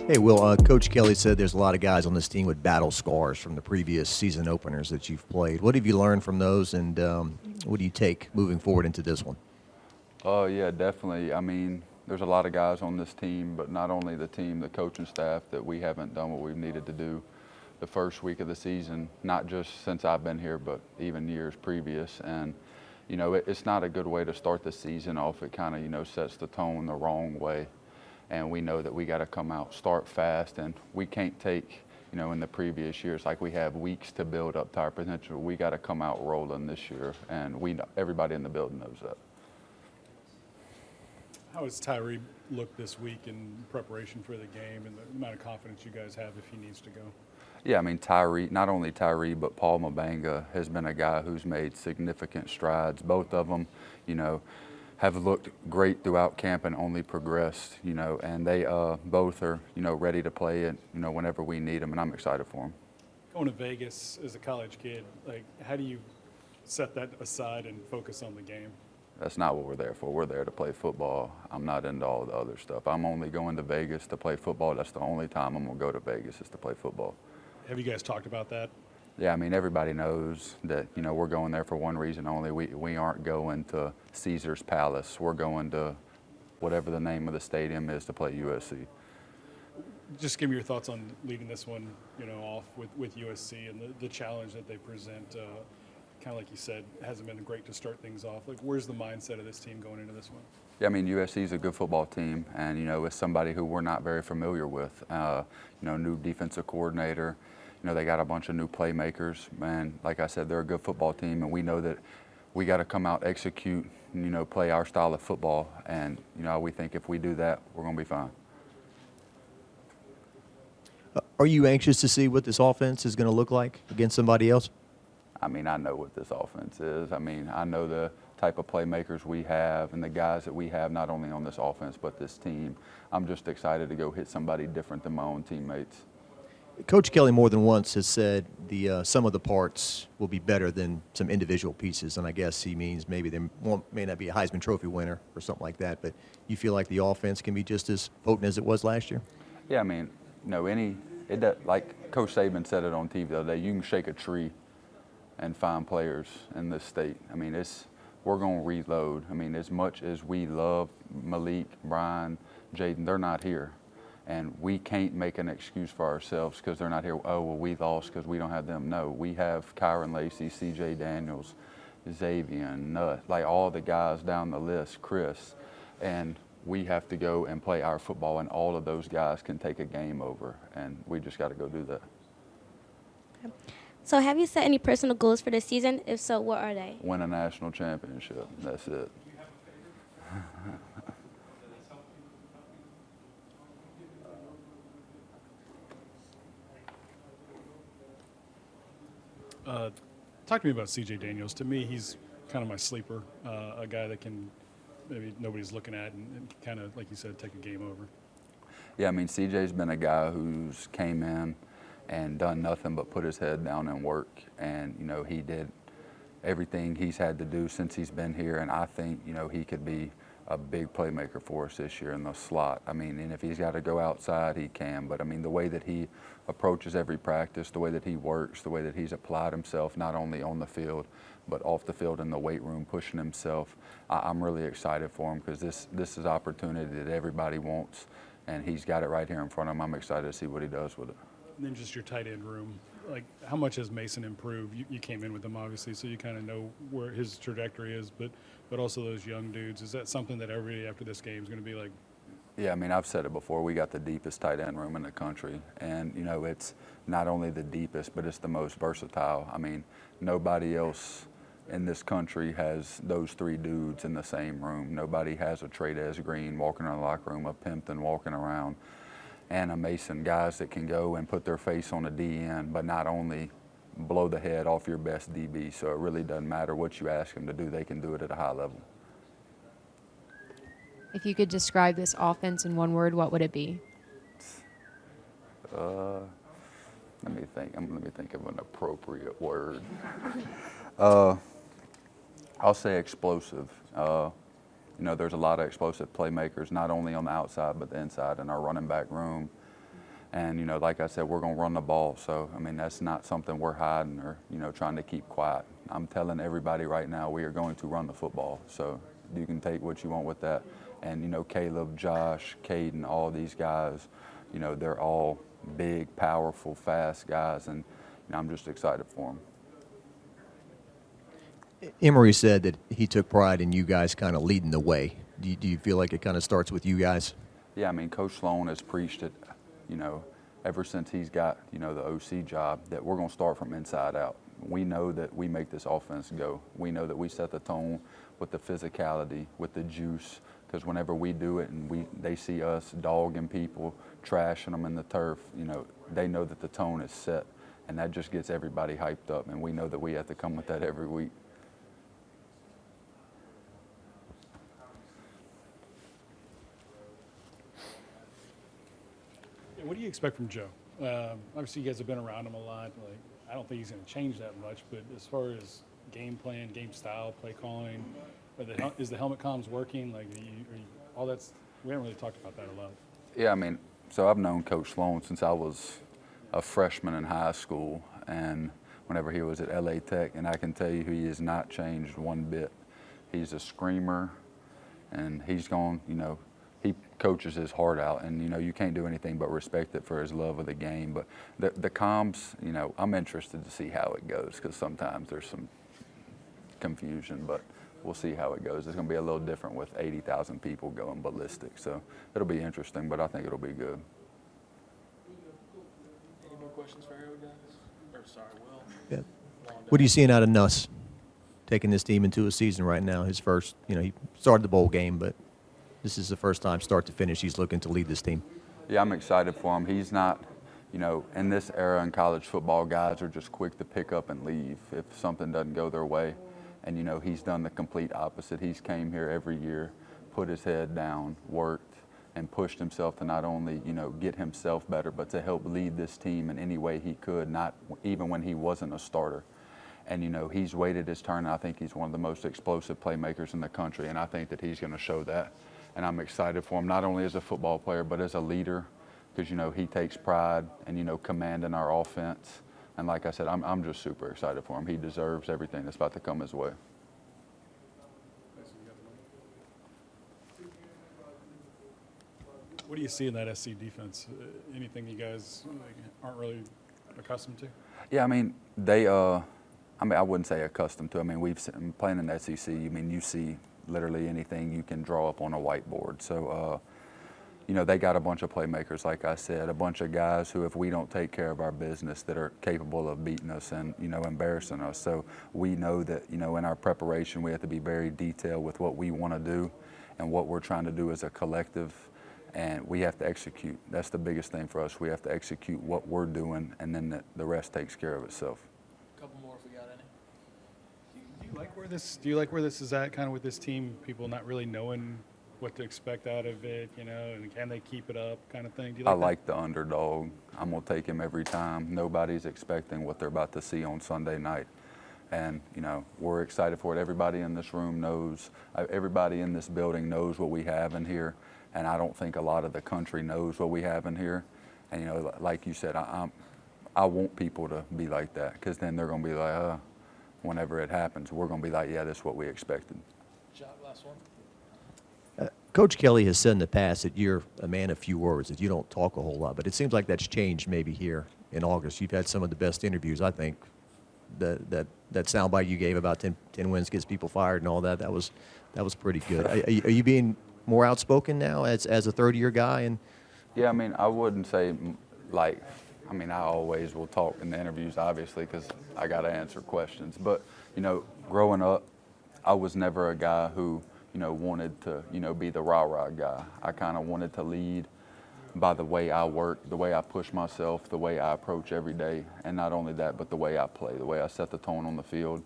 Hey, Will, Coach Kelly said there's a lot of guys on this team with battle scars from the previous season openers that you've played. What have you learned from those, and what do you take moving forward into this one? Oh, yeah, definitely. I mean, there's a lot of guys on this team, but not only the team, the coaching staff, that we haven't done what we've needed to do the first week of the season, not just since I've been here, but even years previous. And, you know, it's not a good way to start the season off. It kind of, you know, sets the tone the wrong way. And we know that we got to come out, start fast, and we can't take, you know, in the previous years, like we have weeks to build up to our potential. We got to come out rolling this year, and everybody in the building knows that. How has Tyree looked this week in preparation for the game and the amount of confidence you guys have if he needs to go? Yeah, I mean, Tyree, not only Tyree, but Paul Mabanga has been a guy who's made significant strides. Both of them, you know, have looked great throughout camp and only progressed, you know, and they both are, you know, ready to play it, you know, whenever we need them, and I'm excited for them. Going to Vegas as a college kid, like, how do you set that aside and focus on the game? That's not what we're there for. We're there to play football. I'm not into all the other stuff. I'm only going to Vegas to play football. That's the only time I'm going to go to Vegas is to play football. Have you guys talked about that? Yeah, I mean, everybody knows that, you know, we're going there for one reason only. We aren't going to Caesar's Palace. We're going to whatever the name of the stadium is to play USC. Just give me your thoughts on leading this one, you know, off with USC and the challenge that they present. Kind of like you said, hasn't been great to start things off. Like, where's the mindset of this team going into this one? Yeah, I mean, USC is a good football team, and, you know, it's somebody who we're not very familiar with. You know, new defensive coordinator. You know, they got a bunch of new playmakers, and like I said, they're a good football team, and we know that we got to come out, execute, you know, play our style of football, and, you know, we think if we do that, we're going to be fine. Are you anxious to see what this offense is going to look like against somebody else? I mean, I know what this offense is. I mean, I know the type of playmakers we have and the guys that we have, not only on this offense, but this team. I'm just excited to go hit somebody different than my own teammates. Coach Kelly more than once has said the sum of the parts will be better than some individual pieces, and I guess he means maybe there may not be a Heisman Trophy winner or something like that, but you feel like the offense can be just as potent as it was last year? Yeah, I mean, you know, like Coach Saban said it on TV the other day, you can shake a tree and find players in this state. I mean, we're going to reload. I mean, as much as we love Malik, Brian, Jaden, they're not here. And we can't make an excuse for ourselves because they're not here. Oh, well, we lost because we don't have them. No, we have Kyron Lacey, C.J. Daniels, Xavier, Nutt, like all the guys down the list, Chris. And we have to go and play our football, and all of those guys can take a game over. And we just got to go do that. So have you set any personal goals for this season? If so, what are they? Win a national championship. That's it. Talk to me about C.J. Daniels. To me, he's kind of my sleeper, a guy that can maybe nobody's looking at and kind of, like you said, take a game over. Yeah, I mean, CJ's been a guy who's came in and done nothing but put his head down and work. And, you know, he did everything he's had to do since he's been here. And I think, you know, he could be a big playmaker for us this year in the slot. I mean, and if he's got to go outside, he can. But, I mean, the way that he approaches every practice, the way that he works, the way that he's applied himself, not only on the field, but off the field in the weight room, pushing himself, I'm really excited for him because this is opportunity that everybody wants. And he's got it right here in front of him. I'm excited to see what he does with it. And then just your tight end room, like how much has Mason improved? You came in with him obviously, so you kind of know where his trajectory is, but also those young dudes. Is that something that everybody after this game is going to be like? Yeah, I mean, I've said it before. We got the deepest tight end room in the country, and you know, it's not only the deepest, but it's the most versatile. I mean, nobody else in this country has those three dudes in the same room. Nobody has a Trades Green walking around the locker room, a Pimpton walking around, and a Mason, guys that can go and put their face on a DN, but not only blow the head off your best DB. So it really doesn't matter what you ask them to do, they can do it at a high level. If you could describe this offense in one word, what would it be? Let me think of an appropriate word. I'll say explosive. You know, there's a lot of explosive playmakers, not only on the outside but the inside in our running back room. And, you know, like I said, we're going to run the ball. So, I mean, that's not something we're hiding or, you know, trying to keep quiet. I'm telling everybody right now we are going to run the football. So you can take what you want with that. And, you know, Caleb, Josh, Caden, all these guys, you know, they're all big, powerful, fast guys. And you know, I'm just excited for them. Emory said that he took pride in you guys kind of leading the way. Do you feel like it kind of starts with you guys? Yeah, I mean, Coach Sloan has preached it, you know, ever since he's got, you know, the OC job, that we're going to start from inside out. We know that we make this offense go. We know that we set the tone with the physicality, with the juice, because whenever we do it and they see us dogging people, trashing them in the turf, you know, they know that the tone is set, and that just gets everybody hyped up, and we know that we have to come with that every week. What do you expect from Joe? Obviously, you guys have been around him a lot. Like, I don't think he's going to change that much. But as far as game plan, game style, play calling, is the helmet comms working? Like, all that's we haven't really talked about that a lot. Yeah, I mean, so I've known Coach Sloan since I was a freshman in high school, and whenever he was at LA Tech, and I can tell you he has not changed one bit. He's a screamer, and he's gone, you know, he coaches his heart out, and you know you can't do anything but respect it for his love of the game. But the comms, you know, I'm interested to see how it goes, because sometimes there's some confusion, but we'll see how it goes. It's going to be a little different with 80,000 people going ballistic, so it'll be interesting, but I think it'll be good. Any more questions for Harold, guys? Or sorry, Will? Yeah. What are you seeing out of Nuss taking this team into a season right now? His first, you know, he started the bowl game, but this is the first time, start to finish, he's looking to lead this team. Yeah, I'm excited for him. He's not, you know, in this era in college football, guys are just quick to pick up and leave if something doesn't go their way. And, you know, he's done the complete opposite. He's came here every year, put his head down, worked, and pushed himself to not only, you know, get himself better, but to help lead this team in any way he could, not even when he wasn't a starter. And, you know, he's waited his turn. I think he's one of the most explosive playmakers in the country, and I think that he's going to show that. And I'm excited for him, not only as a football player, but as a leader, because, you know, he takes pride in, you know, commanding our offense. And like I said, I'm just super excited for him. He deserves everything that's about to come his way. What do you see in that SC defense? Anything you guys aren't really accustomed to? Yeah, I mean, I wouldn't say accustomed to. I mean, we've been playing in the SEC. I mean, you see literally anything you can draw up on a whiteboard. So, you know, they got a bunch of playmakers, like I said, a bunch of guys who, if we don't take care of our business, that are capable of beating us and, you know, embarrassing us. So we know that, you know, in our preparation, we have to be very detailed with what we want to do and what we're trying to do as a collective, and we have to execute. That's the biggest thing for us. We have to execute what we're doing, and then the rest takes care of itself. Couple more if we got any. Do you like where this is at, kind of with this team? People not really knowing what to expect out of it, you know, and can they keep it up, kind of thing. Do you I like that? like the underdog. I'm gonna take him every time. Nobody's expecting what they're about to see on Sunday night, and you know we're excited for it. Everybody in this room knows. Everybody in this building knows what we have in here, and I don't think a lot of the country knows what we have in here. And you know, like you said, I want people to be like that, because then they're gonna be like, whenever it happens, we're going to be like, yeah, that's what we expected. Shot, last one. Coach Kelly has said in the past that you're a man of few words, that you don't talk a whole lot, but it seems like that's changed maybe here in August. You've had some of the best interviews, I think. That soundbite you gave about 10 wins gets people fired and all that, that was pretty good. Are you being more outspoken now as a third-year guy? And Yeah, I mean, I wouldn't say, like, I mean, I always will talk in the interviews, obviously, because I got to answer questions. But, you know, growing up, I was never a guy who, you know, wanted to, you know, be the rah-rah guy. I kind of wanted to lead by the way I work, the way I push myself, the way I approach every day. And not only that, but the way I play, the way I set the tone on the field.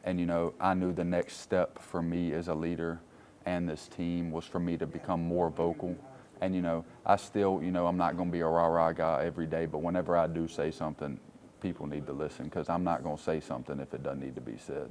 And, you know, I knew the next step for me as a leader and this team was for me to become more vocal. And, you know, I still, you know, I'm not going to be a rah-rah guy every day, but whenever I do say something, people need to listen, because I'm not going to say something if it doesn't need to be said.